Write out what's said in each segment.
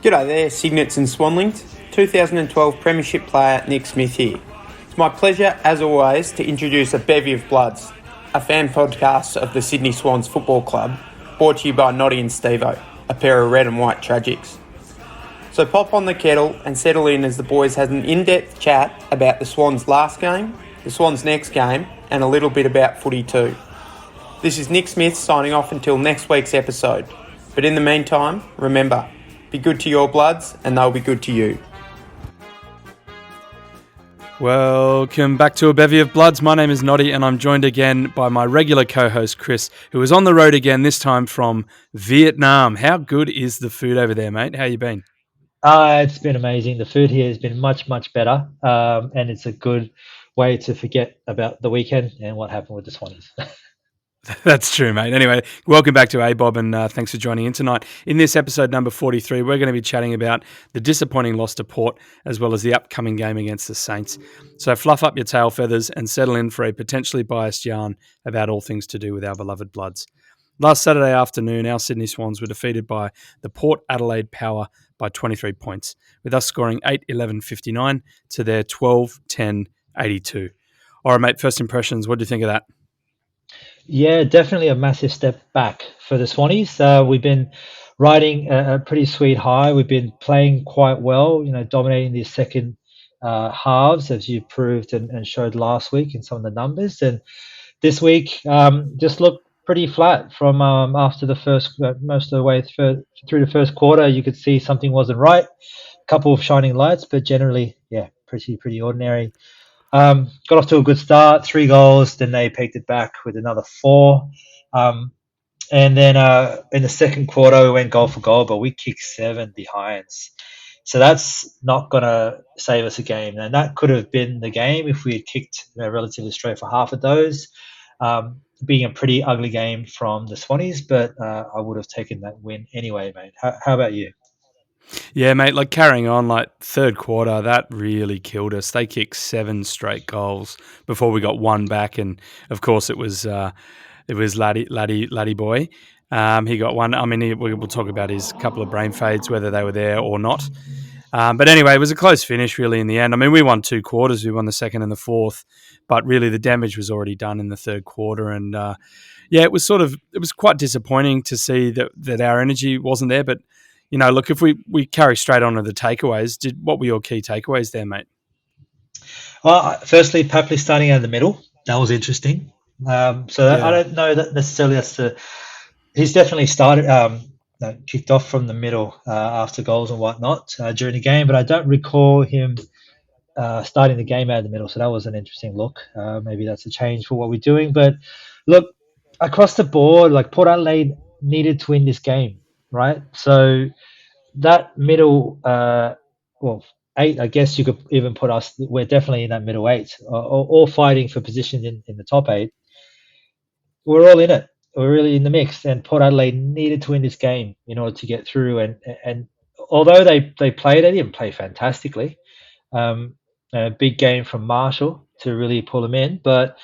G'day there, Signets and Swanlings. 2012 Premiership player Nick Smith here. It's my pleasure, as always, to introduce a bevy of bloods, a fan podcast of the Sydney Swans Football Club, brought to you by Noddy and Stevo, a pair of red and white tragics. So pop on the kettle and settle in as the boys had an in-depth chat about the Swans' last game, the Swans' next game, and a little bit about footy too. This is Nick Smith signing off until next week's episode. But in the meantime, remember, be good to your bloods and they'll be good to you. Welcome back to a bevy of bloods. My name is Noddy and I'm joined again by my regular co-host Chris, who is on the road again, this time from Vietnam. How good is the food over there, mate? How you been? It's been amazing. The food here has been much, much better. And it's a good way to forget about the weekend and what happened with the Swans. That's true, mate. Anyway, welcome back to A-Bob and thanks for joining in tonight. In this episode number 43, we're going to be chatting about the disappointing loss to Port as well as the upcoming game against the Saints. So fluff up your tail feathers and settle in for a potentially biased yarn about all things to do with our beloved Bloods. Last Saturday afternoon, our Sydney Swans were defeated by the Port Adelaide Power by 23 points, with us scoring 8-11-59 to their 12-10-82. All right, mate, first impressions, what do you think of that? Yeah, definitely a massive step back for the Swannies. We've been riding a pretty sweet high. We've been playing quite well, dominating the second halves, as you proved and showed last week in some of the numbers. And this week just looked pretty flat from after the first, most of the way through the first quarter. You could see something wasn't right. A couple of shining lights, but generally, yeah, pretty ordinary. Got off to a good start, 3 goals, then they pegged it back with another 4. And then in the second quarter, we went goal for goal, but we kicked 7 behinds. So that's not going to save us a game. And that could have been the game if we had kicked relatively straight for half of those, being a pretty ugly game from the Swannies, but I would have taken that win anyway, mate. How about you? Yeah, mate, like carrying on, like third quarter, that really killed us. They kicked 7 straight goals before we got one back. And of course it was Laddie boy. He got one. I mean, we'll talk about his couple of brain fades, whether they were there or not. But anyway, it was a close finish really in the end. I mean, we won 2 quarters. We won the second and the fourth, but really the damage was already done in the third quarter. And it was quite disappointing to see that our energy wasn't there. But look, if we carry straight on to the takeaways, what were your key takeaways there, mate? Well, firstly, Papley starting out of the middle. That was interesting. I don't know that necessarily he's definitely started, kicked off from the middle after goals and whatnot during the game, but I don't recall him starting the game out of the middle. So that was an interesting look. Maybe that's a change for what we're doing. But look, across the board, like Port Adelaide needed to win this game. Right, so that middle, 8, I guess you could even put us. We're definitely in that middle 8, all fighting for position in the top 8. We're all in it. We're really in the mix, and Port Adelaide needed to win this game in order to get through. And although they played, they didn't play fantastically. A big game from Marshall to really pull them in, but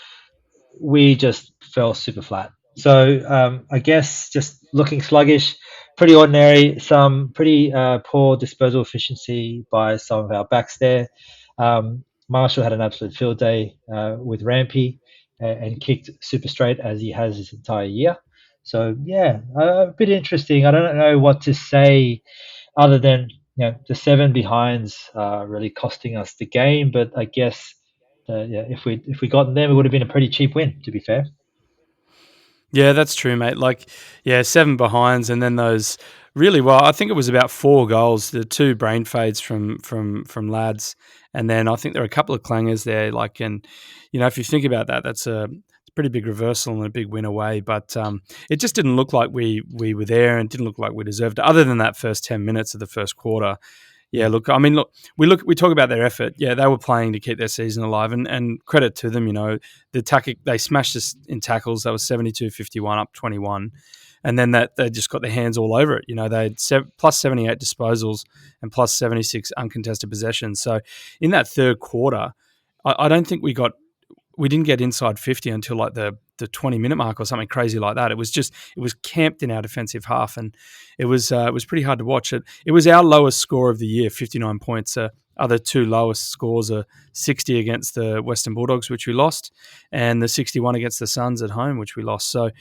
we just fell super flat. So I guess just looking sluggish, pretty ordinary, some pretty poor disposal efficiency by some of our backs there. Marshall had an absolute field day with Rampy and kicked super straight as he has his entire year. So, yeah, a bit interesting. I don't know what to say other than the 7 behinds really costing us the game. But I guess if we gotten them, it would have been a pretty cheap win, to be fair. Yeah, that's true, mate. 7 behinds, and then those really well. I think it was about 4 goals. The 2 brain fades from lads, and then I think there are a couple of clangers there. If you think about that, that's a pretty big reversal and a big win away. But it just didn't look like we were there, and didn't look like we deserved it. Other than that first 10 minutes of the first quarter. Yeah, look, we talk about their effort. Yeah, they were playing to keep their season alive, and credit to them. They smashed us in tackles. That was 72-51 up 21, and then they just got their hands all over it. They had plus 78 disposals and plus 76 uncontested possessions. So in that third quarter, I don't think we got we didn't get inside 50 until like the 20-minute mark or something crazy like that. It was camped in our defensive half, and it was pretty hard to watch. It was our lowest score of the year, 59 points. Other two lowest scores are 60 against the Western Bulldogs, which we lost, and the 61 against the Suns at home, which we lost. So,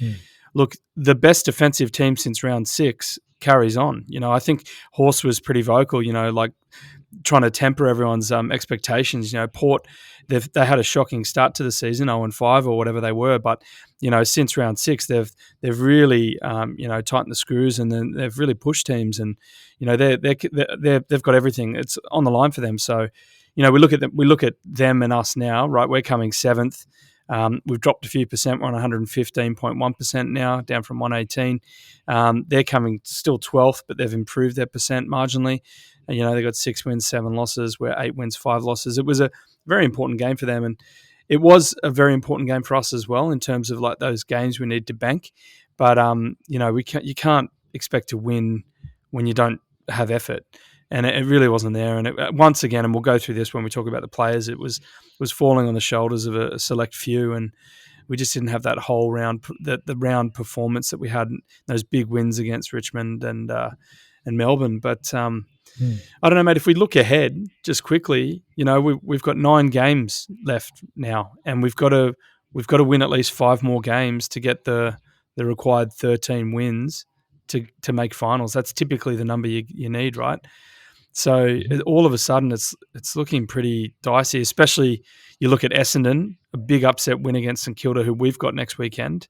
look, the best defensive team since round 6 carries on. I think Horse was pretty vocal, like trying to temper everyone's expectations. Port, they had a shocking start to the season, 0-5 or whatever they were, but since round 6 they've really tightened the screws, and then they've really pushed teams, and they've got everything. It's on the line for them. So we look at them and us now, right? We're coming 7th. We've dropped a few percent. We're on 115.1% now, down from 118. They're coming still 12th, but they've improved their percent marginally. They got 6 wins, 7 losses. We're 8 wins, 5 losses. It was a very important game for them, and it was a very important game for us as well in terms of like those games we need to bank. But you can't expect to win when you don't have effort, and it really wasn't there. And once again, and we'll go through this when we talk about the players, it was falling on the shoulders of a select few, and we just didn't have that whole round, the round performance that we had, those big wins against Richmond and Melbourne. But I don't know, mate. If we look ahead just quickly, we've got 9 games left now, and we've got to win at least 5 more games to get the required 13 wins to make finals. That's typically the number you need, right? So all of a sudden, it's looking pretty dicey. Especially you look at Essendon, a big upset win against St Kilda, who we've got next weekend.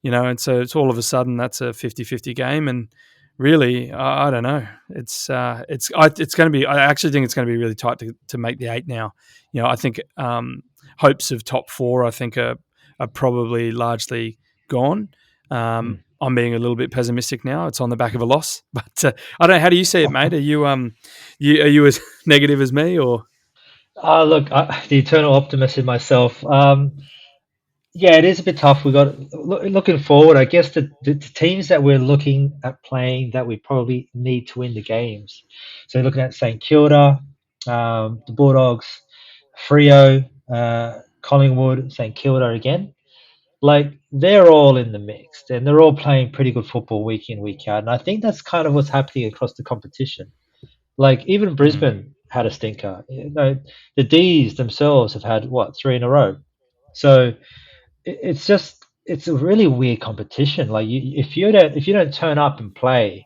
And so it's all of a sudden that's a 50-50 game, and really, I don't know. It's going to be. I actually think it's going to be really tight to make the 8 now. I think hopes of top 4, I think, are probably largely gone. I'm being a little bit pessimistic now. It's on the back of a loss, but I don't know. How do you see it, mate? Are you are you as negative as me, or? Look, the eternal optimist in myself. Yeah, it is a bit tough. We got looking forward. I guess the teams that we're looking at playing that we probably need to win the games. So looking at St Kilda, the Bulldogs, Freo, Collingwood, St Kilda again. Like they're all in the mix, and they're all playing pretty good football week in, week out. And I think that's kind of what's happening across the competition. Like even Brisbane had a stinker. The D's themselves have had 3 in a row. So it's a really weird competition. Like if you don't turn up and play,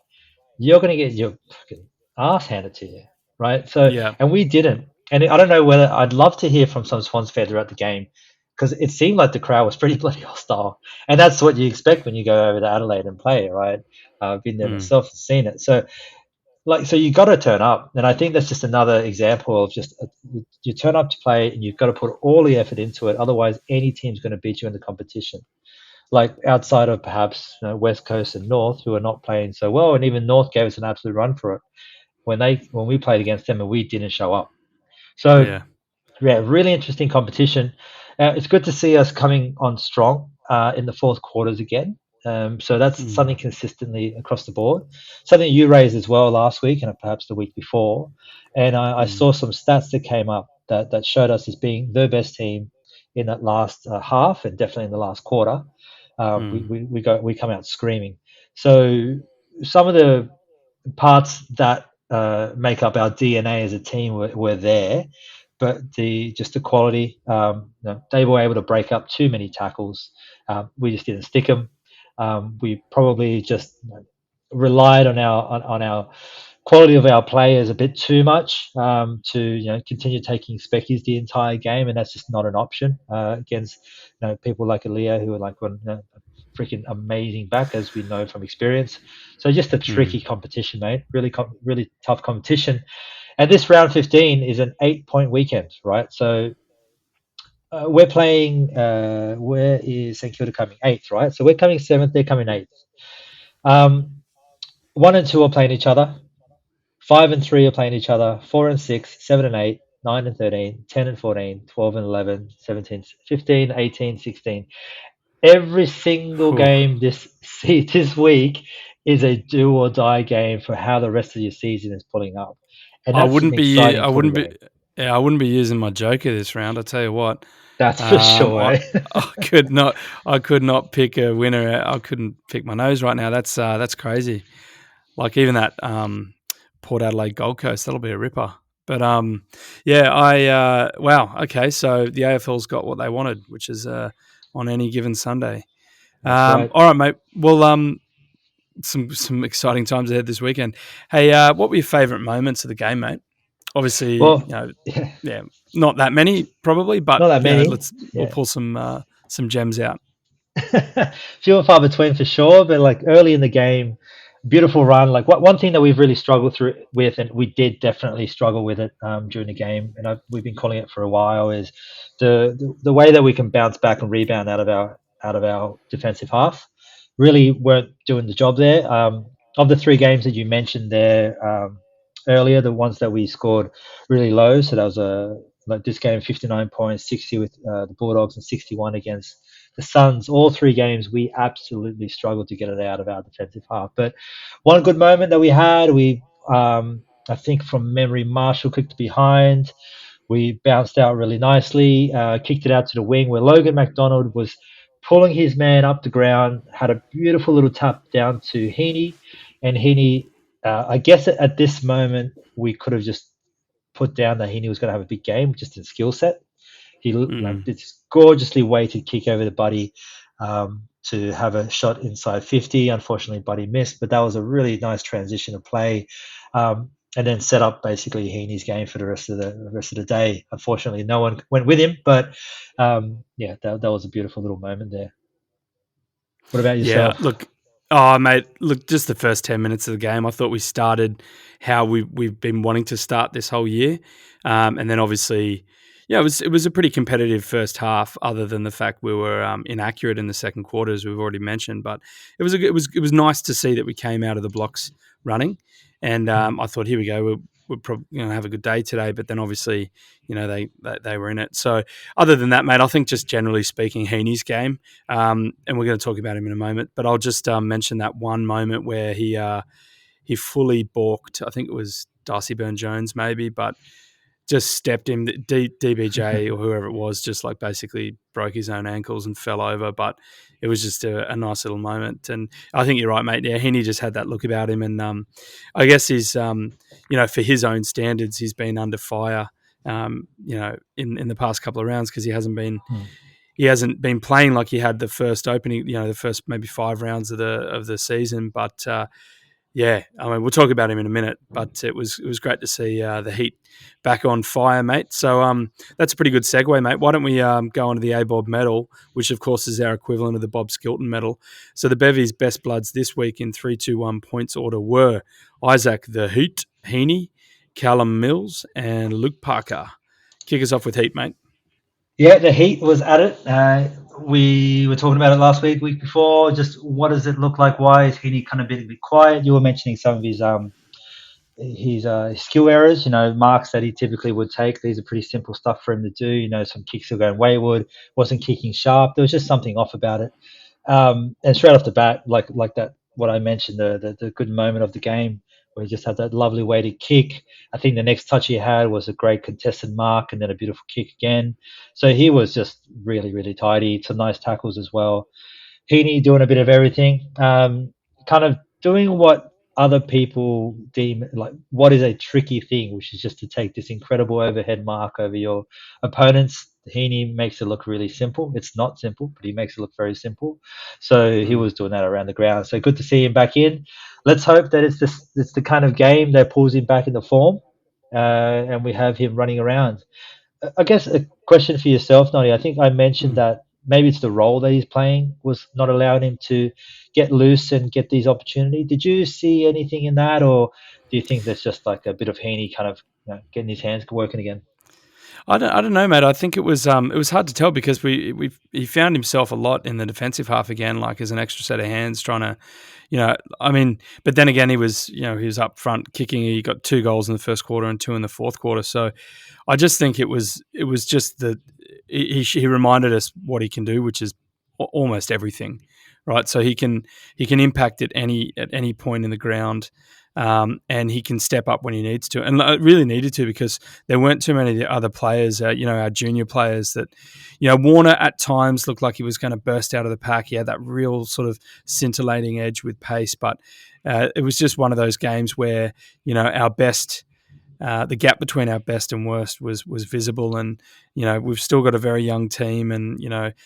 you're going to get your fucking ass handed to you, right? So and we didn't. And I don't know whether I'd love to hear from some Swans fans throughout the game, because it seemed like the crowd was pretty bloody hostile, and that's what you expect when you go over to Adelaide and play, right? I've been there myself and seen it. So you got to turn up, and I think that's just another example of just you turn up to play, and you've got to put all the effort into it. Otherwise, any team's going to beat you in the competition. Like outside of perhaps West Coast and North, who are not playing so well, and even North gave us an absolute run for it when we played against them and we didn't show up. So really interesting competition. It's good to see us coming on strong in the fourth quarters again. So that's something consistently across the board. Something you raised as well last week and perhaps the week before. And I saw some stats that came up that showed us as being the best team in that last half, and definitely in the last quarter. We come out screaming. So some of the parts that make up our DNA as a team were there, but the quality, they were able to break up too many tackles. We just didn't stick them. We probably just relied on our quality of our players a bit too much to continue taking speckies the entire game, and that's just not an option against people like Aaliyah, who are like a freaking amazing back, as we know from experience. So just a tricky competition, mate. Really tough competition. And this round 15 is an 8-point weekend, right? So we're playing. Where is St Kilda coming? 8th, right? So we're coming 7th. They're coming 8th. 1 and 2 are playing each other. 5 and 3 are playing each other. 4 and 6, 7 and 8, 9 and 13, 10 and 14, 12 and 11, 17, 15, 18, 16. Every single game this week is a do or die game for how the rest of your season is pulling up. And that's I wouldn't be using my joker this round. I tell you what. That's for sure. I, Eh? I could not pick a winner. I couldn't pick my nose right now. That's crazy. Like even that Port Adelaide Gold Coast, that'll be a ripper. But wow. Okay, so the AFL's got what they wanted, which is on any given Sunday. That's right. All right, mate. Well, some exciting times ahead this weekend. Hey, what were your favourite moments of the game, mate? Obviously, Well, yeah, not that many probably, but not that many. we'll Yeah. pull some gems out. Few and far between for sure, but like early in the game, beautiful run. Like one thing that we've really struggled through with, and we did definitely struggle with it during the game, and we've been calling it for a while, is the way that we can bounce back and rebound out of our defensive half. Really weren't doing the job there. Of the three games that you mentioned there earlier, the ones that we scored really low, so that was like this game 59 points, 60 with the Bulldogs, and 61 against the Suns. All three games, we absolutely struggled to get it out of our defensive half. But one good moment that we had, I think from memory, Marshall kicked behind. We bounced out really nicely, kicked it out to the wing where Logan McDonald was pulling his man up the ground, had a beautiful little tap down to Heaney. And Heaney, I guess at this moment, we could have just put down that Heaney was going to have a big game just in skill set. He like this gorgeously weighted kick over the Buddy to have a shot inside 50. Unfortunately, Buddy missed, but that was a really nice transition of play, and then set up basically Heaney's game for the rest of the day. Unfortunately, no one went with him, but that was a beautiful little moment there. What about Yeah, yourself? look, mate, just the first 10 minutes of the game, I thought we started how we've been wanting to start this whole year, and then obviously, it was a pretty competitive first half. Other than the fact we were inaccurate in the second quarter, as we've already mentioned, but it was nice to see that we came out of the blocks running, and I thought, here we go, we're probably going to have a good day today. But then obviously, they were in it. So other than that, mate, I think just generally speaking, Heaney's game. And we're going to talk about him in a moment, but I'll just mention that one moment where he fully balked. I think it was Darcy Byrne-Jones maybe, but just stepped him. DBJ or whoever it was just like basically broke his own ankles and fell over. But it was just a nice little moment. And I think you're right, mate. Yeah, Heaney just had that look about him, and I guess he's for his own standards, he's been under fire. In the past couple of rounds because he hasn't been playing like he had the first opening, the first maybe 5 rounds of the season. But I mean, we'll talk about him in a minute. But it was great to see the Heat back on fire, mate. So that's a pretty good segue, mate. Why don't we go on to the ABOB medal, which of course is our equivalent of the Bob Skilton medal. So the Bevies' best bloods this week in 3-2-1 points order were Isaac the Heat Heaney, Callum Mills, and Luke Parker. Kick us off with Heat, mate. Yeah, the Heat was at it. We were talking about it last week before. Just what does it look like? Why is Heaney kind of a bit quiet? You were mentioning some of his skill errors, marks that he typically would take. These are pretty simple stuff for him to do. Some kicks are going wayward, wasn't kicking sharp. There was just something off about it. And straight off the bat, like that, what I mentioned, the good moment of the game where he just had that lovely weighted kick. I think the next touch he had was a great contested mark and then a beautiful kick again. So he was just really, really tidy. Some nice tackles as well. Heaney doing a bit of everything, kind of doing what other people deem like what is a tricky thing, which is just to take this incredible overhead mark over your opponents. Heaney makes it look really simple. It's not simple, but he makes it look very simple. So he was doing that around the ground. So good to see him back in. Let's hope that it's the kind of game that pulls him back into form, and we have him running around. I guess a question for yourself, Noddy. I think I mentioned that maybe it's the role that he's playing was not allowing him to get loose and get these opportunities. Did you see anything in that, or do you think there's just like a bit of Heaney kind of getting his hands working again? I don't know, mate. I think it was hard to tell because he found himself a lot in the defensive half again, like as an extra set of hands trying to, but then again he was up front kicking. He got 2 goals in the first quarter and 2 in the fourth quarter. So I just think it was just that he reminded us what he can do, which is almost everything, right? So he can impact at any point in the ground. And he can step up when he needs to, and really needed to, because there weren't too many other players, our junior players that, Warner at times looked like he was going to burst out of the pack. He had that real sort of scintillating edge with pace, but it was just one of those games where, our best, the gap between our best and worst was visible, and we've still got a very young team, and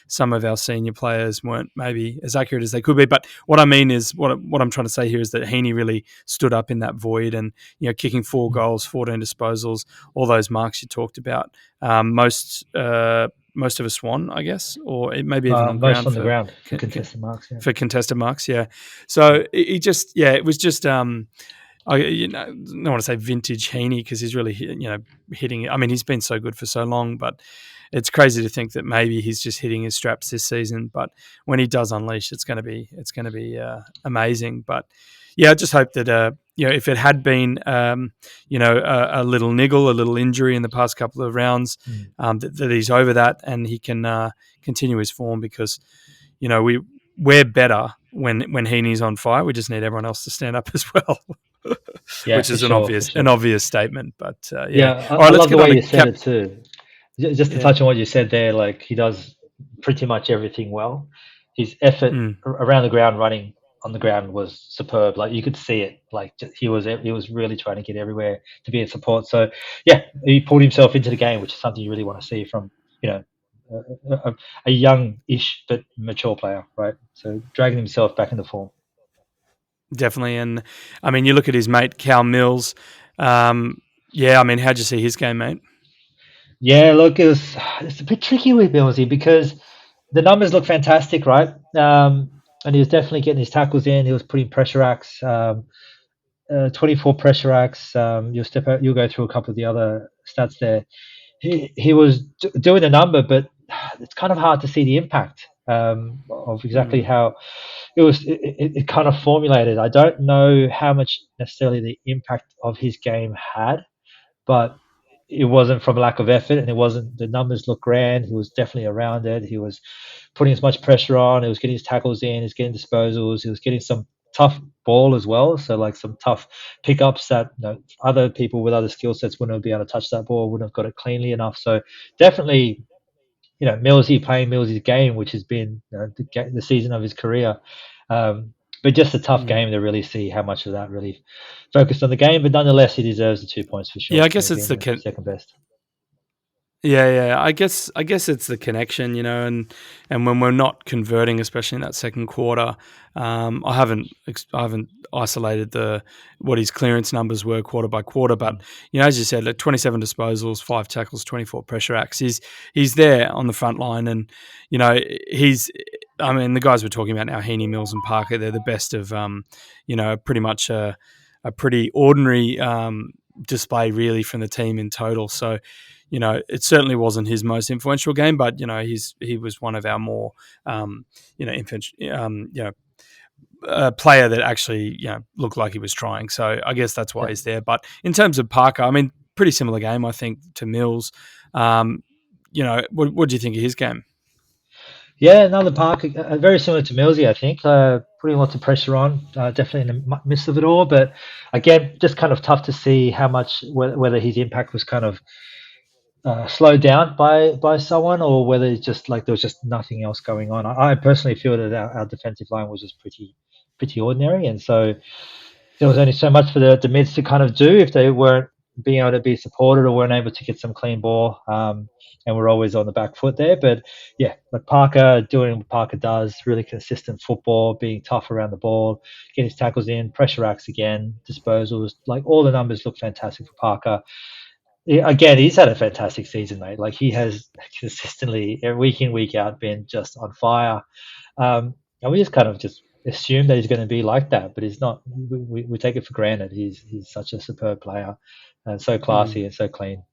some of our senior players weren't maybe as accurate as they could be. But what I mean is, what I'm trying to say here is that Heaney really stood up in that void, and kicking 4 goals, 14 disposals, all those marks you talked about. Most of a Swan, I guess, or maybe even on most ground on the ground for contested marks. Yeah. For contested marks, yeah. So it was just. I don't want to say vintage Heaney, because he's really hitting. I mean, he's been so good for so long, but it's crazy to think that maybe he's just hitting his straps this season. But when he does unleash, it's going to be amazing. But yeah, I just hope that if it had been a little niggle, a little injury in the past couple of rounds, that he's over that and he can continue his form, because we're better when Heaney's on fire. We just need everyone else to stand up as well. Yeah, which is an obvious statement, but yeah. All right, I let's love get the on way to you said it too. Just to touch on what you said there, like, he does pretty much everything well. His effort around the ground, running on the ground, was superb. Like, you could see it. Like, he was really trying to get everywhere to be in support. So yeah, he pulled himself into the game, which is something you really want to see from a young-ish but mature player, right? So dragging himself back into form. Definitely. And I mean, you look at his mate Cal Mills. I mean, how'd you see his game, mate? Yeah, look, it's a bit tricky with Millsy, because the numbers look fantastic, right? And he was definitely getting his tackles in. He was putting pressure acts, 24 pressure acts. You'll go through a couple of the other stats there. He was doing the number, but it's kind of hard to see the impact of exactly how it kind of formulated. I don't know how much necessarily the impact of his game had, but it wasn't from lack of effort, and it wasn't, the numbers look grand. He was definitely around it. He was putting as much pressure on. He was getting his tackles in. He was getting disposals. He was getting some tough ball as well. So, like, some tough pickups that other people with other skill sets wouldn't be able to touch that ball, wouldn't have got it cleanly enough. So definitely, Millsy playing Millsy's game, which has been the season of his career. But just a tough game to really see how much of that really focused on the game. But nonetheless, he deserves the 2 points for sure. Yeah, I guess it's the second best. Yeah. I guess it's the connection, and when we're not converting, especially in that second quarter, I haven't isolated what his clearance numbers were quarter by quarter, but as you said, like 27 disposals, 5 tackles, 24 pressure acts. He's there on the front line, and the guys we're talking about now, Heaney, Mills, and Parker, they're the best of pretty much a pretty ordinary display really from the team in total. So. It certainly wasn't his most influential game, but he was one of our more player that actually looked like he was trying. So I guess that's why he's there. But in terms of Parker, I mean, pretty similar game, I think, to Mills. What do you think of his game? Yeah, another Parker, very similar to Millsy, I think. Putting lots of pressure on, definitely in the midst of it all. But again, just kind of tough to see how much, whether his impact was kind of slowed down by someone, or whether it's just like there was just nothing else going on. I personally feel that our defensive line was just pretty ordinary, and so there was only so much for the mids to kind of do if they weren't being able to be supported or weren't able to get some clean ball. And we're always on the back foot there. But yeah, like Parker doing what Parker does, really consistent football, being tough around the ball, getting his tackles in, pressure acts again, disposals, like all the numbers look fantastic for Parker. Again, he's had a fantastic season, mate. Like, he has consistently, week in, week out, been just on fire. And we just kind of just assume that he's going to be like that, but he's not. We take it for granted. He's such a superb player, and so classy and so clean.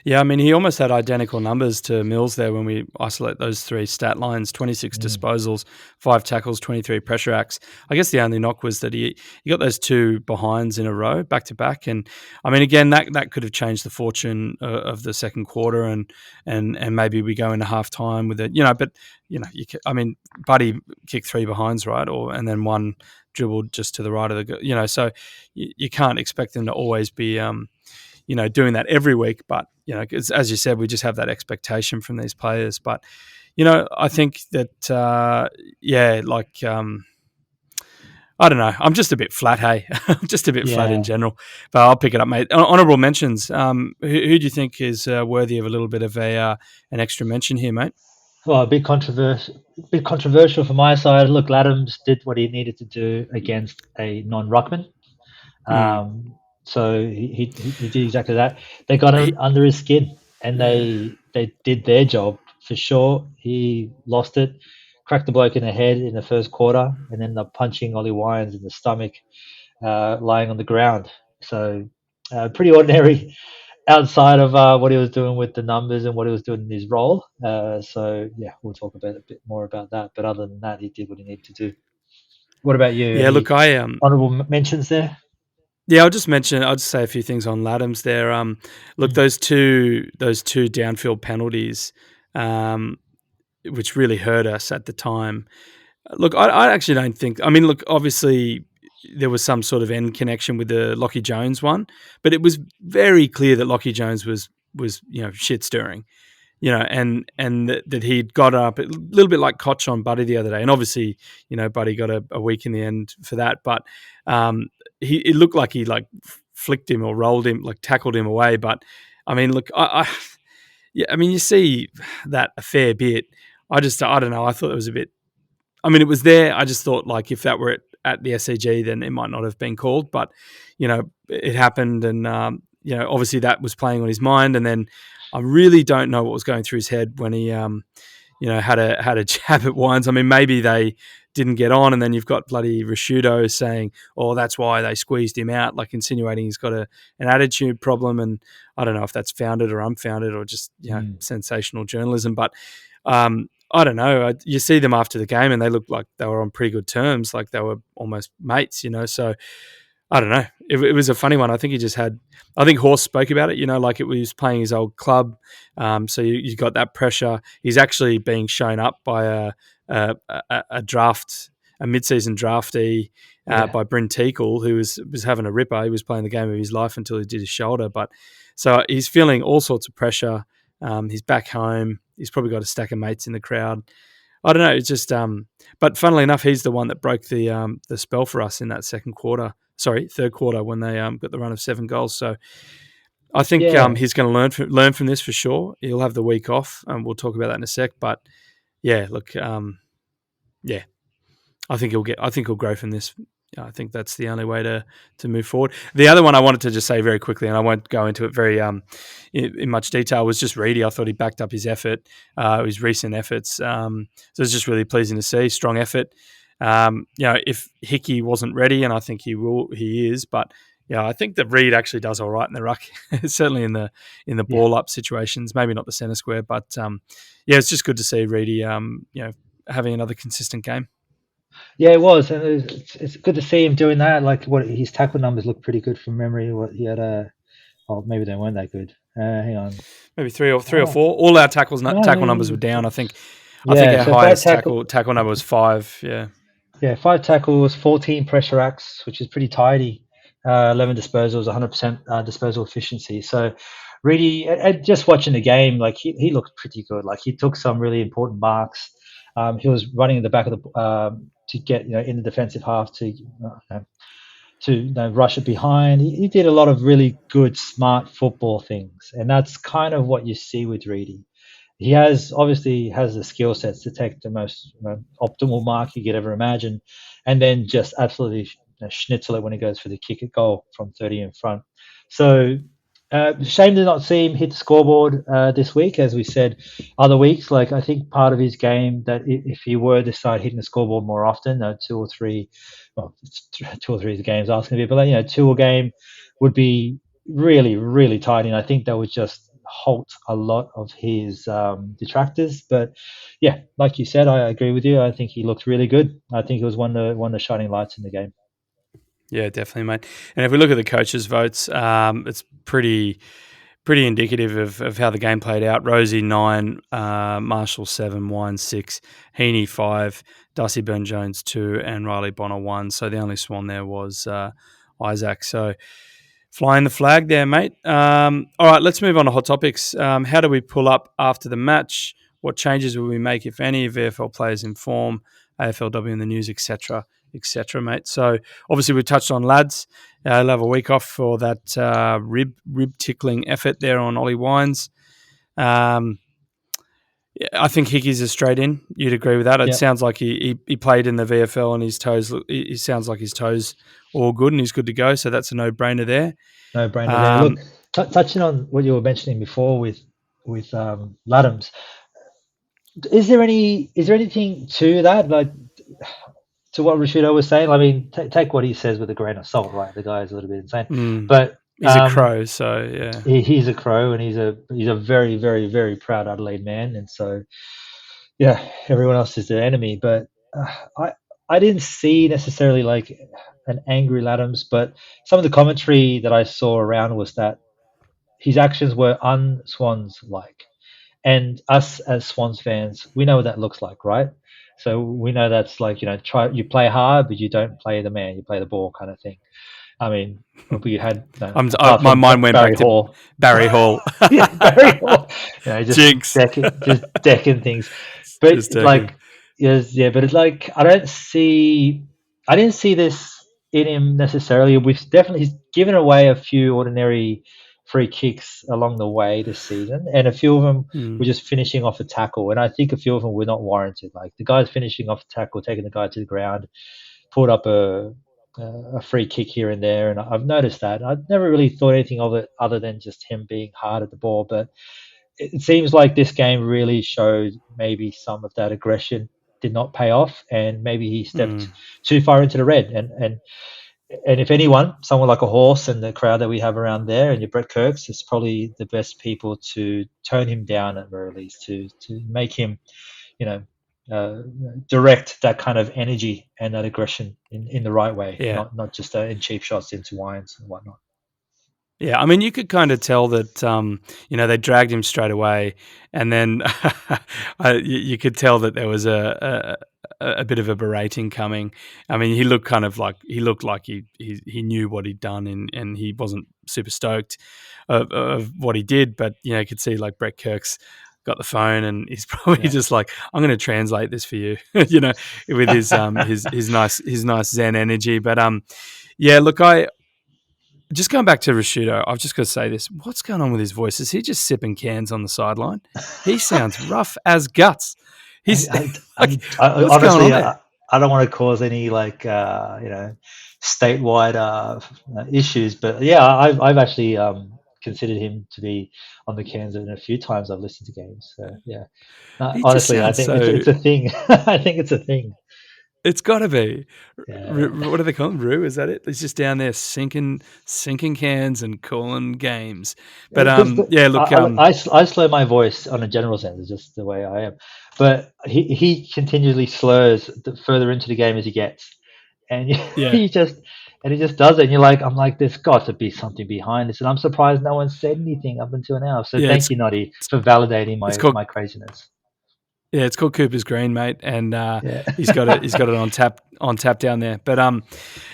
Yeah, I mean, he almost had identical numbers to Mills there when we isolate those three stat lines: 26 disposals, 5 tackles, 23 pressure acts. I guess the only knock was that he got those 2 behinds in a row, back to back, and I mean, again, that could have changed the fortune of the second quarter, and maybe we go into half time with it, but I mean, Buddy kicked 3 behinds, right, and then one dribbled just to the right of the, so you can't expect them to always be doing that every week. But, as you said, we just have that expectation from these players. But, I think that, I don't know. I'm just a bit flat, hey? I'm just a bit flat in general. But I'll pick it up, mate. Honourable mentions. Who do you think is worthy of a little bit of an extra mention here, mate? Well, a bit controversial from my side. Look, Laddams did what he needed to do against a non-ruckman. So he did exactly that. They got under his skin, and they did their job for sure. He lost it, cracked the bloke in the head in the first quarter, and ended up punching Ollie Wines in the stomach, lying on the ground. So pretty ordinary outside of what he was doing with the numbers and what he was doing in his role. So yeah, we'll talk a bit more about that. But other than that, he did what he needed to do. What about you? Yeah, look, honourable mentions there? Yeah, I'll just say a few things on Laddams there. Look, those two downfield penalties, which really hurt us at the time. Look, I actually don't think. I mean, look, obviously there was some sort of end connection with the Lockie Jones one, but it was very clear that Lockie Jones was shit stirring. And that he'd got up a little bit like Koch on Buddy the other day. And obviously, Buddy got a week in the end for that. But it looked like he flicked him or rolled him, tackled him away. But I mean, look, I mean, you see that a fair bit. I don't know. I thought it was a bit. I mean, it was there. I just thought if that were at the SCG, then it might not have been called. But it happened, and obviously that was playing on his mind. And then I really don't know what was going through his head when he had a jab at Wines. I mean, maybe they didn't get on, and then you've got bloody Rashudo saying, "Oh, that's why they squeezed him out," insinuating he's got an attitude problem. And I don't know if that's founded or unfounded or just sensational journalism. But I don't know. You see them after the game, and they looked like they were on pretty good terms, like they were almost mates. So I don't know. It was a funny one. I think he just had. I think Horse spoke about it. Like it was playing his old club. So you got that pressure. He's actually being shown up by a draft, a mid-season draftee by Bryn Teakle, who was having a ripper. He was playing the game of his life until he did his shoulder. But so he's feeling all sorts of pressure. He's back home. He's probably got a stack of mates in the crowd. I don't know. It's just. But funnily enough, he's the one that broke the spell for us in that third quarter when they got the run of 7 goals. So I think he's going to learn from this for sure. He'll have the week off, and we'll talk about that in a sec. But yeah, look, I think he'll grow from this. I think that's the only way to move forward. The other one I wanted to just say very quickly, and I won't go into it very in much detail, was just Reedy. I thought he backed up his effort, his recent efforts. So it's just really pleasing to see strong effort. If Hickey wasn't ready, and I think he is, but I think that Reed actually does all right in the ruck, certainly in the ball up situations. Maybe not the centre square, but it's just good to see Reedy, having another consistent game. Yeah, it was, and it's good to see him doing that. Like his tackle numbers look pretty good from memory. What he had maybe they weren't that good. Hang on, maybe three or four. All our tackle numbers were down. I think our highest tackle number was 5. Yeah. Yeah, 5 tackles, 14 pressure acts, which is pretty tidy. 11 disposals, 100% disposal efficiency. So really, just watching the game, he looked pretty good. He took some really important marks. He was running in the back of the to get in the defensive half to rush it behind. He did a lot of really good, smart football things, and that's kind of what you see with Reedy. He obviously has the skill sets to take the most optimal mark you could ever imagine, and then just absolutely schnitzel it when he goes for the kick at goal from 30 in front. So shame to not see him hit the scoreboard this week, as we said other weeks. I think part of his game that if he were to start hitting the scoreboard more often, 2 or 3, well, 2 or 3 of the games asking a bit, but 2 a game would be really, really tidy. And I think that would just halt a lot of his detractors. But yeah, like you said, I agree with you. I think he looked really good. I think it was one of the shining lights in the game. Yeah, definitely, mate. And if we look at the coaches' votes, it's pretty indicative of how the game played out. Rosie 9, Marshall 7, Wine 6, Heaney 5, Darcy Burn-Jones 2, and Riley Bonner 1. So the only Swan there was Isaac. So flying the flag there, mate. All right, let's move on to hot topics. How do we pull up after the match? What changes will we make, if any? VFL players in form, AFLW in the news, etc., mate. So obviously we touched on lads. He'll have a week off for that rib tickling effort there on Ollie Wines. Yeah, I think Hickey's a straight in. You'd agree with that? It sounds like he played in the VFL and his toes. He sounds like his toes all good and he's good to go. So that's a no-brainer there. No brainer there. Look, touching on what you were mentioning before with Laddams, is there anything to that? Like, to what Rashido was saying, I mean, take what he says with a grain of salt, right? The guy is a little bit insane, but he's a Crow, so yeah, he's a Crow, and he's a very, very, very proud Adelaide man, and so yeah, everyone else is their enemy. But I didn't see necessarily like an angry Laddams, but some of the commentary that I saw around was that his actions were un-Swans like, and us as Swans fans, we know what that looks like, right? So we know that's like, you play hard, but you don't play the man, you play the ball kind of thing. I mean, we had my mind went back to Barry Hall. Yeah, Barry Hall. Just Jinx. decking things. But but it's like I didn't see this in him necessarily. He's given away a few ordinary free kicks along the way this season, and a few of them were just finishing off a tackle, and I think a few of them were not warranted. Like the guy's finishing off a tackle, taking the guy to the ground, pulled up a free kick here and there, and I've noticed that. I've never really thought anything of it other than just him being hard at the ball, but it seems like this game really showed maybe some of that aggression did not pay off, and maybe he stepped too far into the red, and if anyone, someone like a Horse and the crowd that we have around there, and your Brett Kirks, is probably the best people to tone him down at very least, to make him, direct that kind of energy and that aggression in the right way, not just in cheap shots into Wines and whatnot. Yeah, I mean, you could kind of tell that, they dragged him straight away, and then you could tell that there was a bit of a berating coming. I mean, he looked like he knew what he'd done, and he wasn't super stoked of what he did. But you could see like Brett Kirk's got the phone, and he's probably just like, "I'm going to translate this for you," with his nice Zen energy. But look, just going back to Rashido, I've just got to say this. What's going on with his voice? Is he just sipping cans on the sideline? He sounds rough as guts. He's honestly, I don't want to cause any statewide issues, but yeah, I've actually considered him to be on the cans a few times I've listened to games. So yeah, honestly, I think it's a thing. I think it's a thing. It's got to be. Yeah. What do they call him? Rue? Is that it? He's just down there sinking cans and calling games. But look, I slur my voice on a general sense. It's just the way I am. But he continually slurs the further into the game as he gets, and he just does it. And I'm like, there's got to be something behind this, and I'm surprised no one said anything up until now. So thank you, Noddy, for validating my craziness. Yeah, it's called Cooper's Green, mate, and he's got it on tap down there. But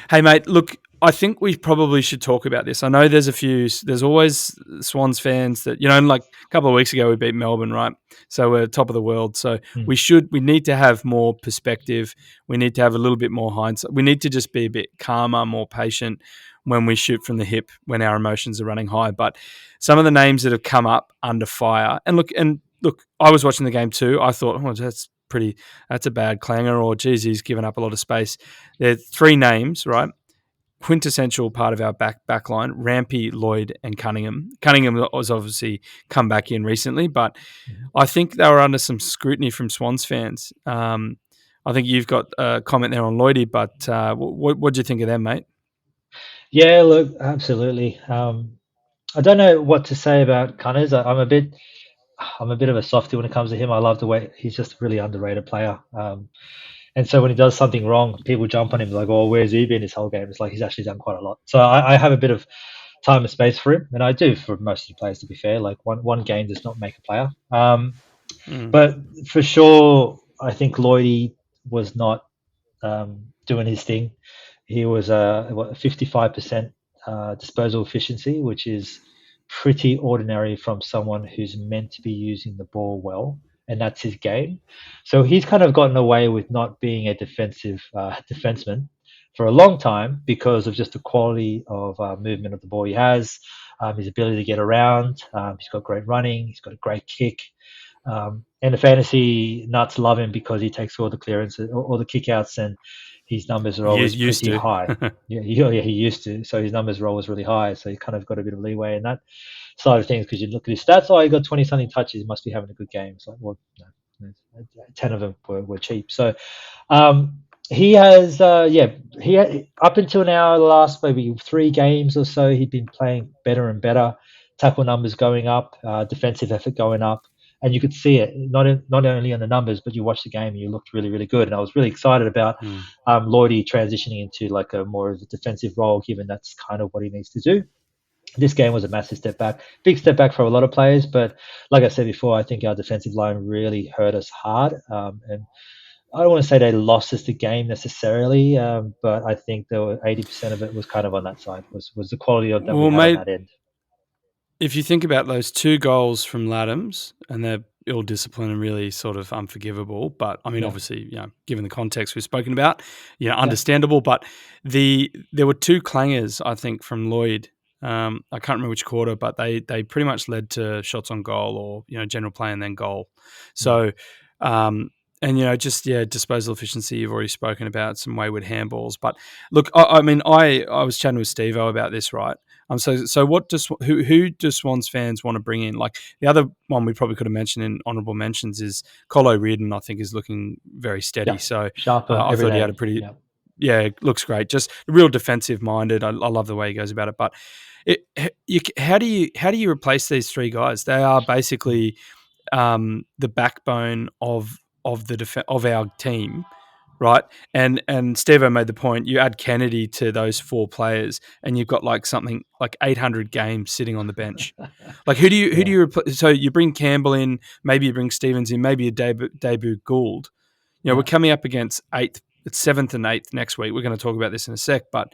hey, mate, look, I think we probably should talk about this. I know there's always Swans fans that like a couple of weeks ago we beat Melbourne, right? So we're top of the world. So we need to have more perspective. We need to have a little bit more hindsight. We need to just be a bit calmer, more patient when we shoot from the hip when our emotions are running high. But some of the names that have come up under fire, and look, I was watching the game too. I thought, that's a bad clanger, or geez, he's given up a lot of space. There are three names, right? Quintessential part of our back line: Rampy, Lloyd, and Cunningham. Cunningham was obviously come back in recently, but I think they were under some scrutiny from Swans fans. I think you've got a comment there on Lloydie, but what do you think of them, mate? Yeah, look, absolutely. I don't know what to say about Cunners. I'm a bit of a softie when it comes to him. I love the way he's just a really underrated player. And so when he does something wrong, people jump on him like, "Oh, where's he been this whole game?" It's like he's actually done quite a lot. So I have a bit of time and space for him, and I do for most of the players. To be fair, like one game does not make a player. But for sure, I think Lloydie was not doing his thing. He was 55% disposal efficiency, which is pretty ordinary from someone who's meant to be using the ball well, and that's his game. So he's kind of gotten away with not being a defensive defenseman for a long time because of just the quality of movement of the ball he has, his ability to get around. He's got great running. He's got a great kick. And the fantasy nuts love him because he takes all the clearances, all the kickouts, and his numbers are always Used pretty to. high. He used to. So his numbers are always really high. So he kind of got a bit of leeway in that side of things because you look at his stats. Oh, he got 20 something touches. He must be having a good game. It's like, well, no, 10 of them were cheap. So he has, up until now, the last maybe 3 games or so, he'd been playing better and better. Tackle numbers going up, defensive effort going up. And you could see it not only on the numbers, but you watched the game and you looked really, really good. And I was really excited about Lloydie transitioning into like a more of a defensive role, given that's kind of what he needs to do. This game was a massive step back, big step back for a lot of players. But like I said before, I think our defensive line really hurt us hard. And I don't want to say they lost us the game necessarily, but I think there were 80% of it was kind of on that side, was the quality that we had on that end. If you think about those 2 goals from Laddams, and they're ill-disciplined and really sort of unforgivable, but I mean, obviously, given the context we've spoken about, understandable. But there were 2 clangers, I think, from Lloyd. I can't remember which quarter, but they pretty much led to shots on goal or general play and then goal. So, and disposal efficiency you've already spoken about, some wayward handballs. But look, I mean, I was chatting with Steve-O about this, right? So what does who do Swans fans want to bring in? Like the other one we probably could have mentioned in honourable mentions is Colo Reardon. I think is looking very steady. Yeah, so sharper. I thought he had a pretty looks great. Just real defensive minded. I love the way he goes about it. But how do you replace these 3 guys? They are basically the backbone of our team. Right. And Steve-O made the point, you add Kennedy to those 4 players and you've got like something like 800 games sitting on the bench. Like who do you replace? So you bring Campbell in, maybe you bring Stevens in, maybe a debut Gould. We're coming up against 7th and 8th next week. We're going to talk about this in a sec, but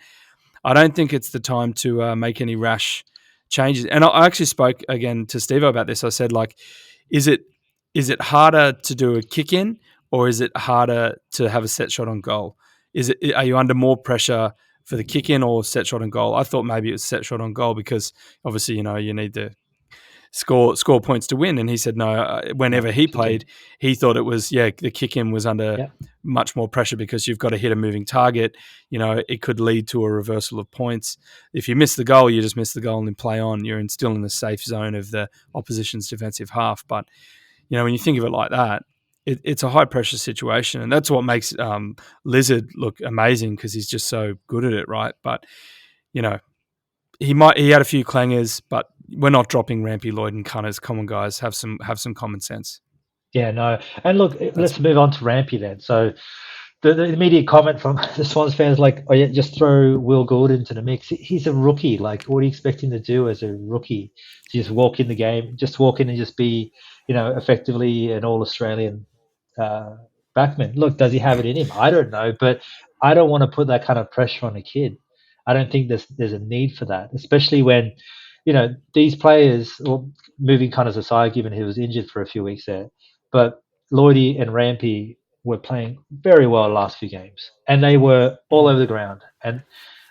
I don't think it's the time to make any rash changes. And I actually spoke again to Steve-O about this. I said, like, is it harder to do a kick in? Or is it harder to have a set shot on goal? Are you under more pressure for the kick in or set shot on goal? I thought maybe it was set shot on goal because obviously you need to score points to win. And he said no. Whenever he played, he thought it was the kick in was under much more pressure because you've got to hit a moving target. It could lead to a reversal of points. If you miss the goal, you just miss the goal and then play on. You're still in the safe zone of the opposition's defensive half. But when you think of it like that, it's a high pressure situation, and that's what makes Lizard look amazing because he's just so good at it, right? But he had a few clangers, but we're not dropping Rampy, Lloyd, and Cunners. Come on, guys, have some common sense. Yeah, no, and look, let's move on to Rampy then. So the immediate comment from the Swans fans like, "Oh yeah, just throw Will Gould into the mix." He's a rookie. Like, what do you expect him to do as a rookie? To just walk in the game, just walk in and just be, effectively an All-Australian backman. Look, does he have it in him? I don't know, but I don't want to put that kind of pressure on a kid. I don't think there's a need for that, especially when, these players, well, moving Cunners aside, given he was injured for a few weeks there, but Lloydie and Rampy were playing very well the last few games, and they were all over the ground. And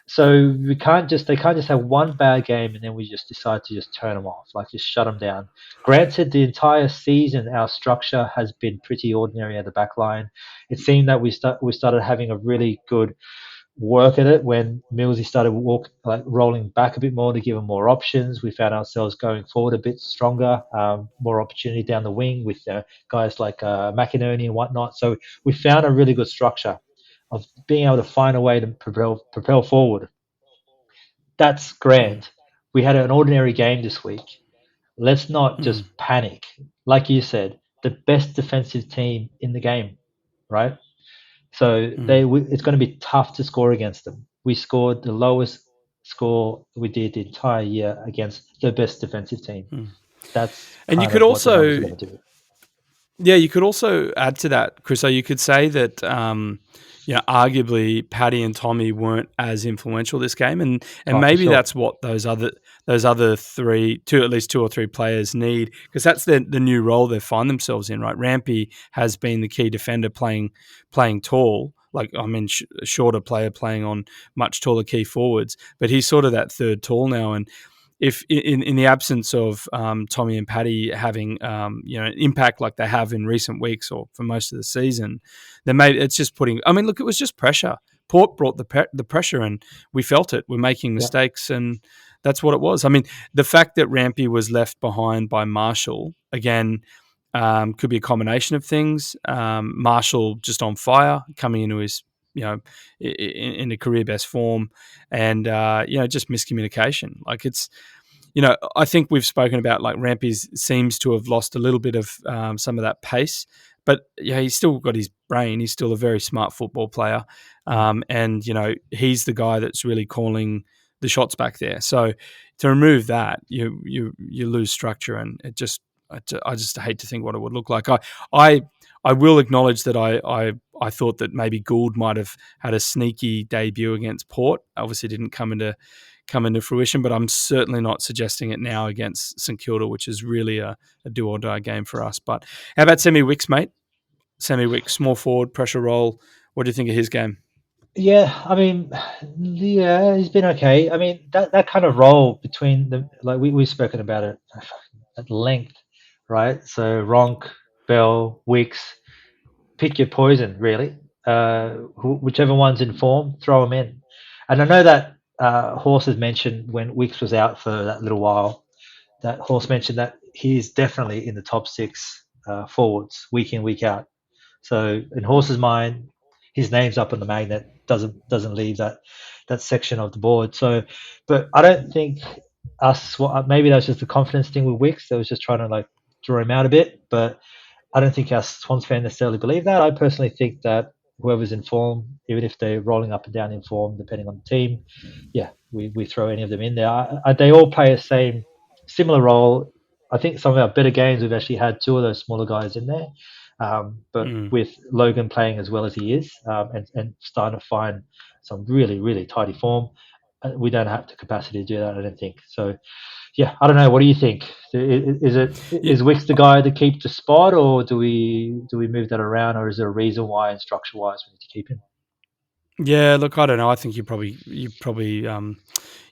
so they can't just have one bad game and then we just decide to just turn them off, like just shut them down. Granted, the entire season our structure has been pretty ordinary at the back line. It seemed that we started having a really good work at it when Millsy started rolling back a bit more to give him more options. We found ourselves going forward a bit stronger, more opportunity down the wing with guys like McInerney and whatnot. So we found a really good structure of being able to find a way to propel forward. That's grand. we had an ordinary game this week. Let's not just panic. Like you said, the best defensive team in the game, right? So it's going to be tough to score against them. We scored the lowest score we did the entire year against the best defensive team. That's And you kind could of what the numbers are also, going to do. yeah, you could also add to that, Chris. So you could say that, arguably Paddy and Tommy weren't as influential this game, and For maybe sure. that's what those other at least two or three players need, because that's the new role they find themselves in, right? Rampy has been the key defender playing tall. Like, I mean, a shorter player playing on much taller key forwards, but he's sort of that third tall now. And if in the absence of Tommy and Paddy having an impact like they have in recent weeks or for most of the season, then maybe it's just putting. I mean, look, it was just pressure. Port brought the pressure, and we felt it. We're making mistakes, and that's what it was. I mean, the fact that Rampy was left behind by Marshall again could be a combination of things. Marshall just on fire, coming into his in a career best form, and just miscommunication. Like, it's. I think we've spoken about, like, Rampy seems to have lost a little bit of some of that pace, but he's still got his brain. He's still a very smart football player, and he's the guy that's really calling the shots back there. So to remove that, you lose structure, and I just hate to think what it would look like. I will acknowledge that I thought that maybe Gould might have had a sneaky debut against Port. Obviously, didn't come into fruition, but I'm certainly not suggesting it now against St Kilda, which is really a do or die game for us. But how about Semi Wicks, mate? Semi Wicks, small forward, pressure role. What do you think of his game? Yeah, I mean, he's been okay. I mean, that kind of role between the, like, we've spoken about it at length, right? So Ronk, Bell, Wicks, pick your poison, really. Whichever one's in form, throw them in. And I know that Horse has mentioned when Wicks was out for that little while, that Horse mentioned that he's definitely in the top six forwards, week in, week out. So in Horse's mind, his name's up on the magnet, doesn't leave that section of the board. So, but I don't think maybe that's just a confidence thing with Wicks. They was just trying to, like, draw him out a bit, but I don't think us Swans fans necessarily believe that. I personally think that whoever's in form, even if they're rolling up and down in form, depending on the team, we throw any of them in there. They all play a similar role. I think some of our better games, we've actually had two of those smaller guys in there. But with Logan playing as well as he is, and starting to find some really, really tidy form, we don't have the capacity to do that, I don't think. So, yeah, I don't know. What do you think? Is Wicks the guy to keep the spot, or do we move that around, or is there a reason why, and structure wise, we need to keep him? Yeah, look, I don't know. I think you probably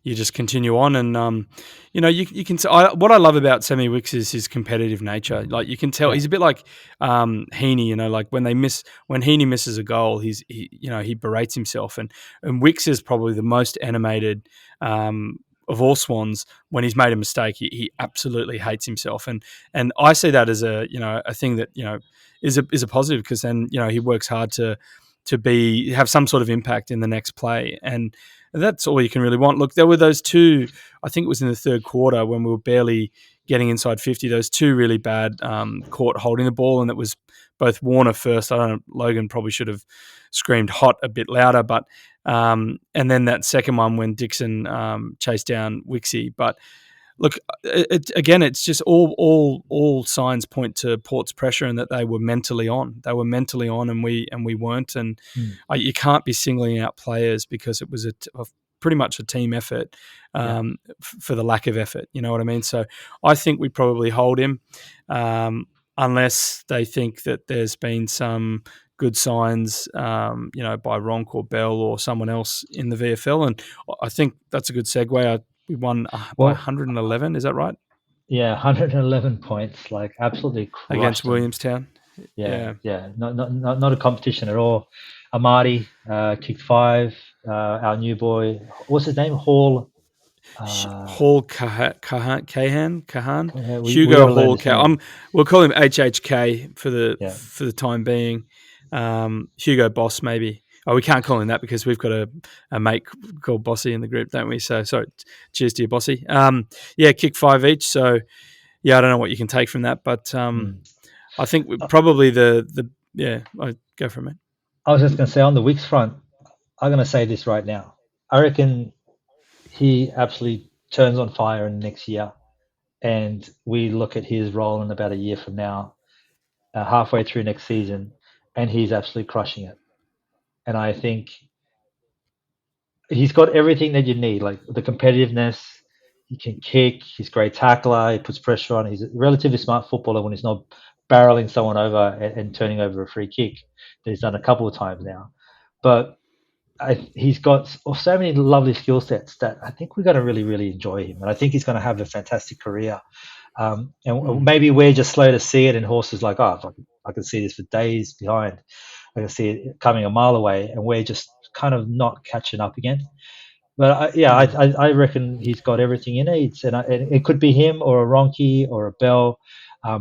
you just continue on, and you can. What I love about Semi Wicks is his competitive nature. Like, you can tell he's a bit like Heaney. Like, when Heaney misses a goal, he berates himself, and Wicks is probably the most animated of all Swans. When he's made a mistake, he absolutely hates himself, and I see that as a thing that is a positive, because then he works hard to have some sort of impact in the next play, and that's all you can really want. Look, there were those two, I think it was in the third quarter when we were barely getting inside 50, those two really bad caught holding the ball, and it was both Warner first. I don't know, Logan probably should have screamed hot a bit louder, but and then that second one when Dixon chased down Wixie. But look, it's just all signs point to Port's pressure, and that they were mentally on. They were mentally on, and we weren't. And you can't be singling out players, because it was pretty much a team effort for the lack of effort. You know what I mean? So I think we probably hold him, unless they think that there's been some good signs, by Ronk or Bell or someone else in the VFL. And I think that's a good segue. We won by 111, is that right? Yeah, 111 points, like, absolutely crushed against them. Williamstown. Yeah. Not a competition at all. Amadi kicked 5. Our new boy, what's his name? Hall Kahan. Hugo Hall Kahan. We'll call him HHK for the time being. Hugo Boss, maybe. Oh, we can't call him that because we've got a mate called Bossy in the group, don't we? So, sorry, cheers to you, Bossy. Yeah, kick 5 each. So, yeah, I don't know what you can take from that, but I think probably I go for a minute. I was just going to say on the Wicks front, I'm going to say this right now. I reckon he absolutely turns on fire in the next year, and we look at his role in about a year from now, halfway through next season, and he's absolutely crushing it. And I think he's got everything that you need, like the competitiveness. He can kick. He's a great tackler. He puts pressure on. He's a relatively smart footballer when he's not barreling someone over and turning over a free kick that he's done a couple of times now. But he's got so many lovely skill sets that I think we're going to really, really enjoy him. And I think he's going to have a fantastic career. And maybe we're just slow to see it, and horses like, I can see this for days behind. I can see it coming a mile away, and we're just kind of not catching up again. But I reckon he's got everything he needs, and it could be him or a Ronke or a Bell.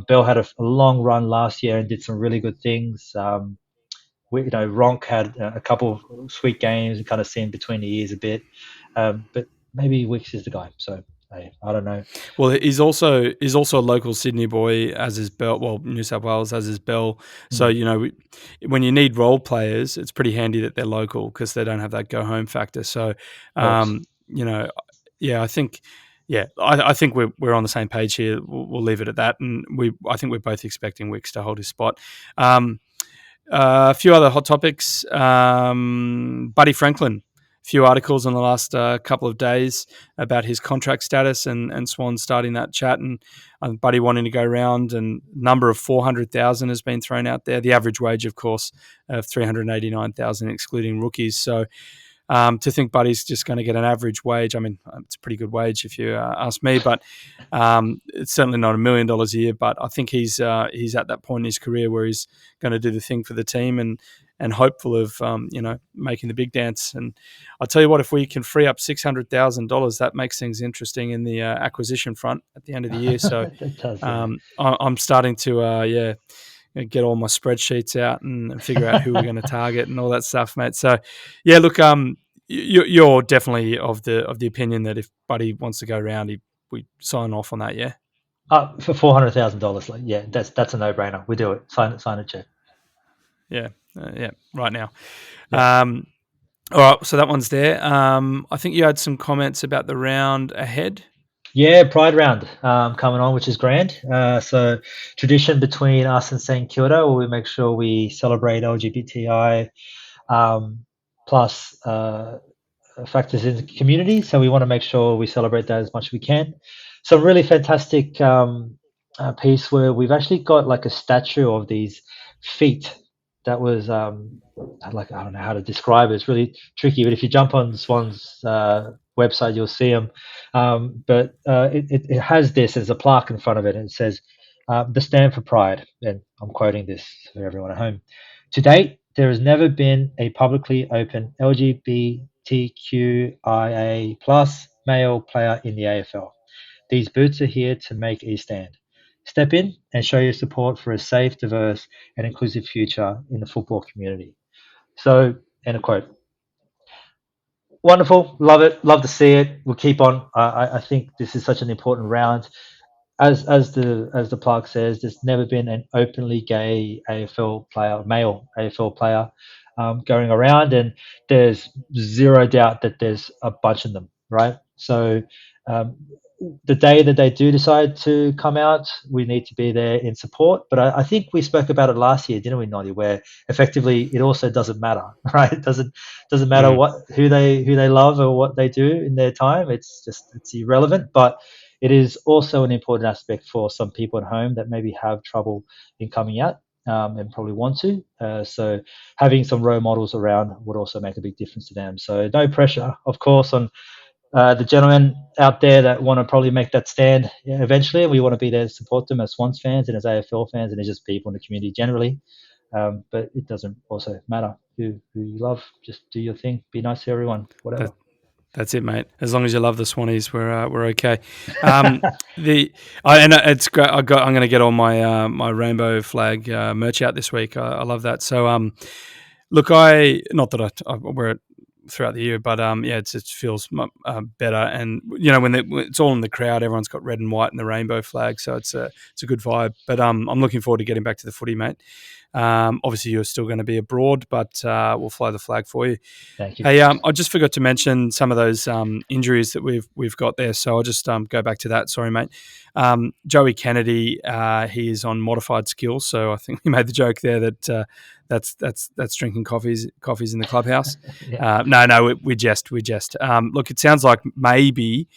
Bell had a long run last year and did some really good things. Ronk had a couple of sweet games and kind of seen between the ears a bit, but maybe Wicks is the guy. So I don't know. Well, he's also a local Sydney boy, as is Bell. Well, New South Wales, as is Bell. So when you need role players, it's pretty handy that they're local because they don't have that go home factor. So I think. Yeah, I think we're on the same page here. We'll leave it at that, and I think we're both expecting Wicks to hold his spot. A few other hot topics. Buddy Franklin. A few articles in the last couple of days about his contract status and Swans starting that chat, and Buddy wanting to go round, and number of 400,000 has been thrown out there. The average wage, of course, of 389,000 excluding rookies. So to think Buddy's just going to get an average wage, I mean, it's a pretty good wage if you ask me, but it's certainly not $1 million a year. But I think he's at that point in his career where he's going to do the thing for the team and hopeful of making the big dance. And I'll tell you what, if we can free up $600,000, that makes things interesting in the acquisition front at the end of the year. So I'm starting to get all my spreadsheets out and figure out who we're going to target and all that stuff, mate. So, yeah, look, you're definitely of the opinion that if Buddy wants to go around, we sign off on that, yeah? For $400,000, that's a no-brainer. We do it. Sign a check. Yeah, right now. Yeah. All right, so that one's there. I think you had some comments about the round ahead. Yeah, Pride round coming on, which is grand. So tradition between us and St Kilda, where we make sure we celebrate LGBTI plus factors in the community. So we want to make sure we celebrate that as much as we can. Some really fantastic piece where we've actually got like a statue of these feet that was I don't know how to describe it. It's really tricky, but if you jump on Swans website, you'll see them. But it has this as a plaque in front of it, and it says, "The stand for pride." And I'm quoting this for everyone at home. To date, there has never been a publicly open LGBTQIA plus male player in the AFL. These boots are here to make a stand. Step in and show your support for a safe, diverse, and inclusive future in the football community. So, end of quote. Wonderful, love it, love to see it. We'll keep on. I think this is such an important round. As the plaque says, there's never been an openly gay AFL player, male AFL player, going around, and there's zero doubt that there's a bunch of them, right? So the day that they do decide to come out, we need to be there in support. But I think we spoke about it last year, didn't we, Noddy? Where effectively it also doesn't matter, right? It doesn't matter who they love or what they do in their time. It's irrelevant. But it is also an important aspect for some people at home that maybe have trouble in coming out and probably want to. So having some role models around would also make a big difference to them. So no pressure, of course, on the gentlemen out there that want to probably make that stand eventually. We want to be there to support them as Swans fans and as AFL fans and as just people in the community generally. But it doesn't also matter who you love. Just do your thing. Be nice to everyone. Whatever. That's it, mate. As long as you love the Swannies, we're okay. It's great. I'm going to get all my my rainbow flag merch out this week. I love that. So Look, not that I wear it throughout the year, but it feels better. And when it's all in the crowd, everyone's got red and white and the rainbow flag, so it's a good vibe. But I'm looking forward to getting back to the footy, mate. Obviously, you're still going to be abroad, but we'll fly the flag for you. Thank you. Hey, I just forgot to mention some of those injuries that we've got there, so I'll just go back to that. Sorry, mate. Joey Kennedy, he is on modified skills, so I think we made the joke there that that's drinking coffees in the clubhouse. Yeah. No, we jest. Look, it sounds like maybe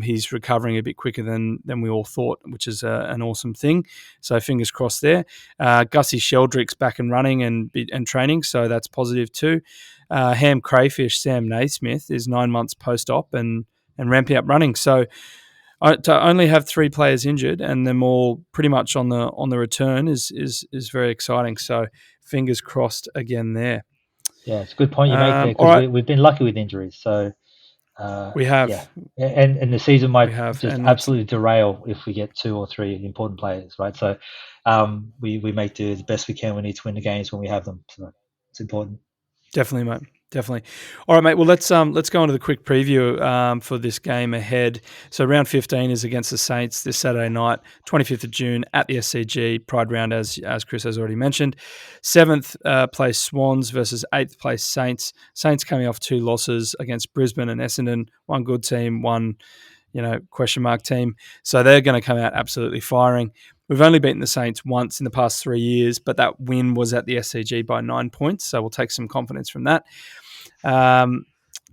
he's recovering a bit quicker than we all thought, which is an awesome thing. So fingers crossed there. Gussie Sheldrick's back and running and training, so that's positive too. Ham Crayfish Sam Naismith is 9 months post-op and ramping up running. So to only have 3 players injured and them all pretty much on the return is very exciting. So fingers crossed again there. Yeah, it's a good point you make there, because we've been lucky with injuries. So we have, yeah, and the season might just absolutely derail if we get 2 or 3 important players, right? So we make do the best we can. We need to win the games when we have them. So it's important. Definitely, mate. Definitely. All right, mate. Well, let's go on to the quick preview for this game ahead. So round 15 is against the Saints this Saturday night, 25th of June at the SCG Pride Round, as Chris has already mentioned. 7th place Swans versus 8th place Saints. Saints coming off 2 losses against Brisbane and Essendon. One good team, one question mark team. So they're going to come out absolutely firing. We've only beaten the Saints once in the past 3 years, but that win was at the SCG by 9 points. So we'll take some confidence from that.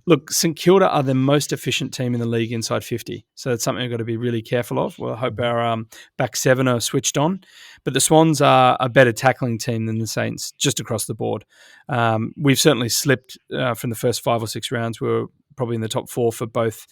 Look, St Kilda are the most efficient team in the league inside 50. So that's something we've got to be really careful of. Well, I hope our back 7 are switched on. But the Swans are a better tackling team than the Saints just across the board. We've certainly slipped from the first 5 or 6 rounds. We were probably in the top 4 for both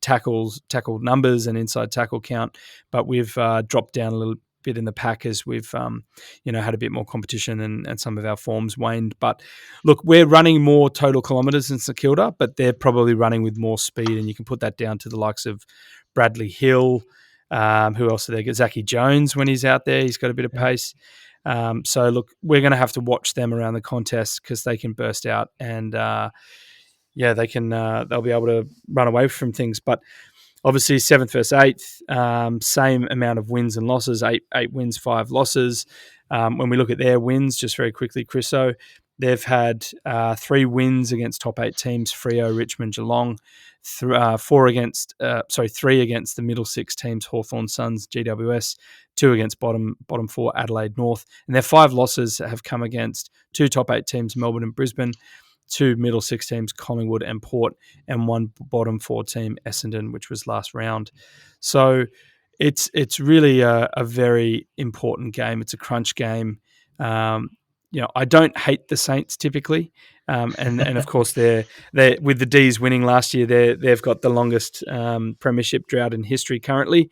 tackled numbers and inside tackle count. But we've dropped down a little bit in the pack as we've had a bit more competition and some of our forms waned. But look, we're running more total kilometres than St Kilda, but they're probably running with more speed, and you can put that down to the likes of Bradley Hill. Who else are there? Zachy Jones, when he's out there, he's got a bit of pace. So look, we're going to have to watch them around the contest because they can burst out and they can. They'll be able to run away from things, but. Obviously, 7th versus 8th, same amount of wins and losses, 8 wins, 5 losses. When we look at their wins, just very quickly, Chriso, they've had 3 wins against top 8 teams, Freo, Richmond, Geelong, 3 against the middle 6 teams, Hawthorn, Suns, GWS, 2 against bottom 4, Adelaide North. And their 5 losses have come against 2 top 8 teams, Melbourne and Brisbane, 2 middle 6 teams, Collingwood and Port, and 1 bottom 4 team, Essendon, which was last round. So it's really a very important game. It's a crunch game. I don't hate the Saints typically, and of course they're with the D's winning last year. They've got the longest premiership drought in history currently,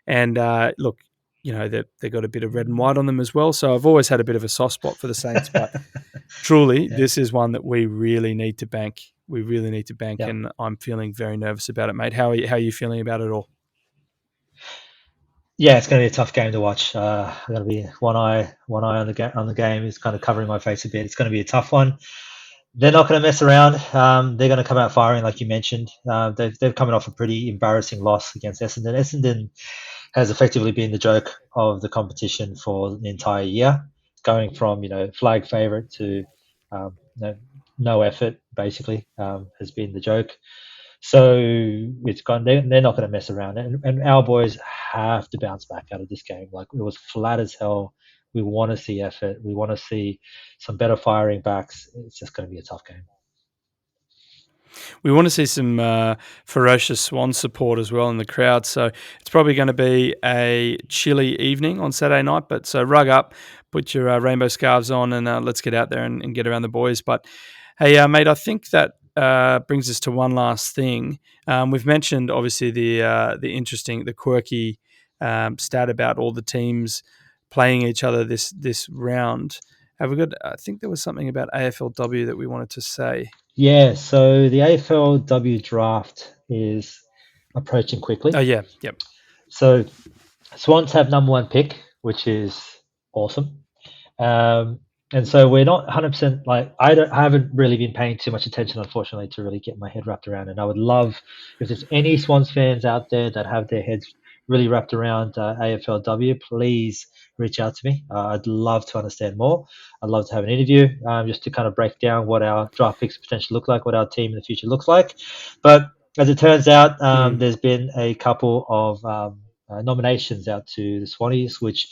and look. They've got a bit of red and white on them as well. So I've always had a bit of a soft spot for the Saints, but truly, this is one that we really need to bank. And I'm feeling very nervous about it, mate. How are you feeling about it all? Yeah, it's going to be a tough game to watch. I'm going to be one eye on the game is kind of covering my face a bit. It's going to be a tough one. They're not going to mess around. They're going to come out firing, like you mentioned. They're coming off a pretty embarrassing loss against Essendon. Essendon has effectively been the joke of the competition for the entire year, going from flag favourite to no effort, basically, has been the joke. So it's gone. They're not going to mess around, and our boys have to bounce back out of this game. Like, it was flat as hell. We want to see effort. We want to see some better firing backs. It's just going to be a tough game. We want to see some ferocious Swan support as well in the crowd. So it's probably going to be a chilly evening on Saturday night. But so rug up, put your rainbow scarves on, and let's get out there and get around the boys. But hey, mate, I think that brings us to one last thing. We've mentioned obviously the quirky stat about all the teams playing each other this round. Have we got? I think there was something about AFLW that we wanted to say. Yeah, so the AFLW draft is approaching quickly. Oh, yeah, yep. So Swans have number 1 pick, which is awesome. And so we're not 100% like I haven't really been paying too much attention, unfortunately, to really get my head wrapped around. And I would love if there's any Swans fans out there that have their heads really wrapped around AFLW, please reach out to me. I'd love to understand more. I'd love to have an interview just to kind of break down what our draft picks potentially look like, what our team in the future looks like. But as it turns out, there's been a couple of nominations out to the Swannies, which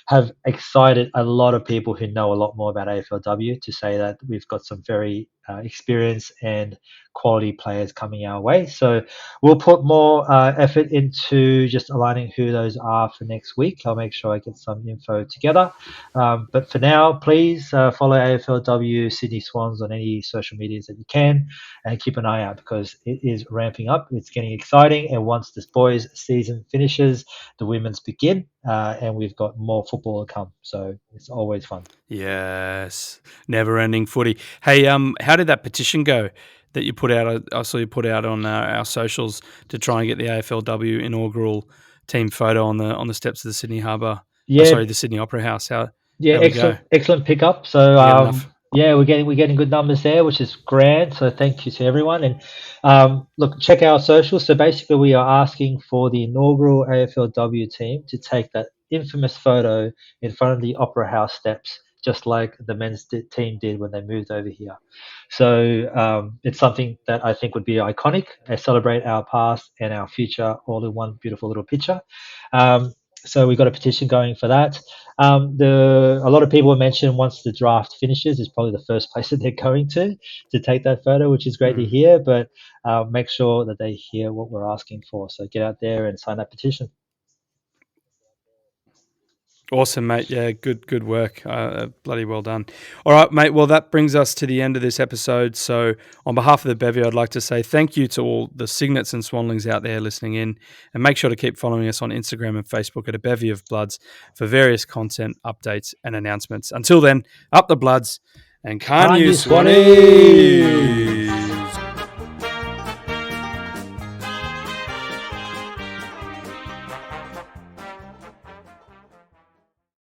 have excited a lot of people who know a lot more about AFLW to say that we've got some very experienced and quality players coming our way. So we'll put more effort into just aligning who those are for next week. I'll make sure I get some info together. But for now, please follow AFLW Sydney Swans on any social medias that you can and keep an eye out because it is ramping up. It's getting exciting. And once this boys' season finishes, the women's begin and we've got more football to come. So it's always fun. Yes, never-ending footy. Hey, how did that petition go that you put out? I saw you put out on our socials to try and get the AFLW inaugural team photo on the steps of the Sydney Harbour. Yeah, the Sydney Opera House. How excellent pickup. So we're getting good numbers there, which is grand. So thank you to everyone. And look, check our socials. So basically, we are asking for the inaugural AFLW team to take that infamous photo in front of the Opera House steps, just like the men's team did when they moved over here. So it's something that I think would be iconic. Celebrate our past and our future all in one beautiful little picture. So we've got a petition going for that. A lot of people mentioned once the draft finishes is probably the first place that they're going to take that photo, which is great to hear. But make sure that they hear what we're asking for. So get out there and sign that petition. Awesome, mate. Yeah, good work. Bloody well done. All right, mate. Well, that brings us to the end of this episode. So on behalf of the Bevy, I'd like to say thank you to all the Cygnets and Swanlings out there listening in. And make sure to keep following us on Instagram and Facebook at A Bevy of Bloods for various content, updates and announcements. Until then, up the Bloods and can you Swanee?